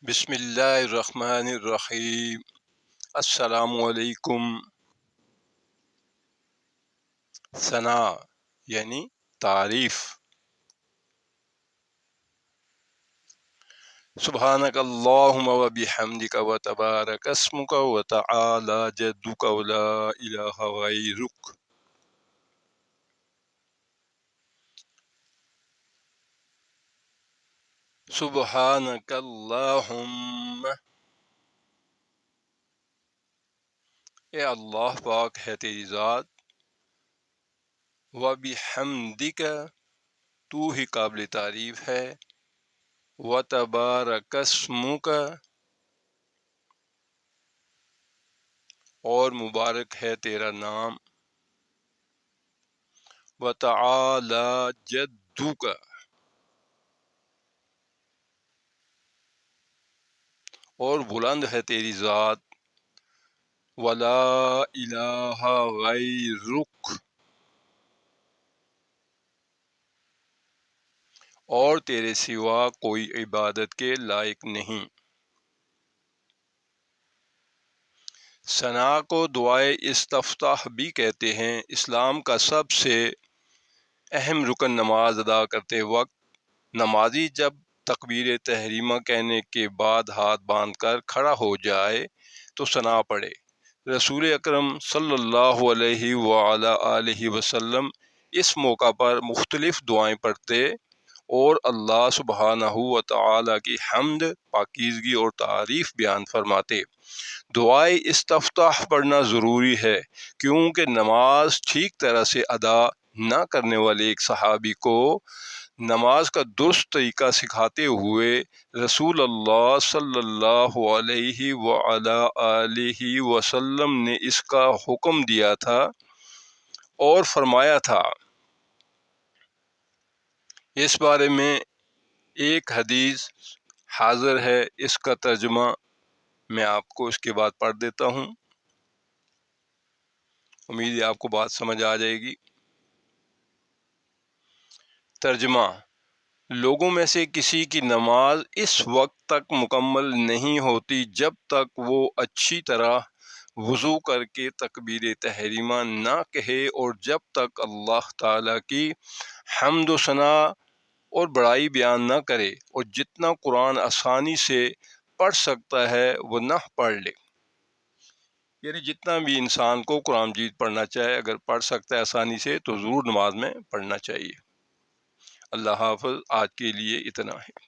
بسم اللہ الرحمن الرحیم۔ السلام علیکم۔ ثنا یعنی تعریف۔ سبحانک اللہم و بحمدک و تبارک اسمک و تعالی جدک و لا الہ غیرک۔ سبحانک اللہم، اے اللہ پاک ہے تیری ذات، و بحمدک تو ہی قابل تعریف ہے، و تبارک اسمک اور مبارک ہے تیرا نام، و تعالی جدک اور بلند ہے تیری ذات، ولا الہ غیرک اور تیرے سوا کوئی عبادت کے لائق نہیں۔ ثنا کو دعائے استفتاح بھی کہتے ہیں۔ اسلام کا سب سے اہم رکن نماز ادا کرتے وقت نمازی جب تکبیر تحریمہ کہنے کے بعد ہاتھ باندھ کر کھڑا ہو جائے تو ثنا پڑھے۔ رسول اکرم صلی اللہ علیہ وآلہ آلہ وسلم اس موقع پر مختلف دعائیں پڑھتے اور اللہ سبحانہ و تعالی کی حمد، پاکیزگی اور تعریف بیان فرماتے۔ دعائے استفتاح پڑھنا ضروری ہے کیونکہ نماز ٹھیک طرح سے ادا نہ کرنے والے ایک صحابی کو نماز کا درست طریقہ سکھاتے ہوئے رسول اللہ صلی اللہ علیہ وآلہ آلہ وسلم نے اس کا حکم دیا تھا اور فرمایا تھا۔ اس بارے میں ایک حدیث حاضر ہے، اس کا ترجمہ میں آپ کو اس کے بعد پڑھ دیتا ہوں، امید ہے آپ کو بات سمجھ آ جائے گی۔ ترجمہ: لوگوں میں سے کسی کی نماز اس وقت تک مکمل نہیں ہوتی جب تک وہ اچھی طرح وضو کر کے تکبیر تحریمہ نہ کہے اور جب تک اللہ تعالیٰ کی حمد و ثنا اور بڑائی بیان نہ کرے، اور جتنا قرآن آسانی سے پڑھ سکتا ہے وہ نہ پڑھ لے۔ یعنی جتنا بھی انسان کو قرآن مجید پڑھنا چاہے، اگر پڑھ سکتا ہے آسانی سے تو ضرور نماز میں پڑھنا چاہیے۔ اللہ حافظ، آج کے لیے اتنا ہے۔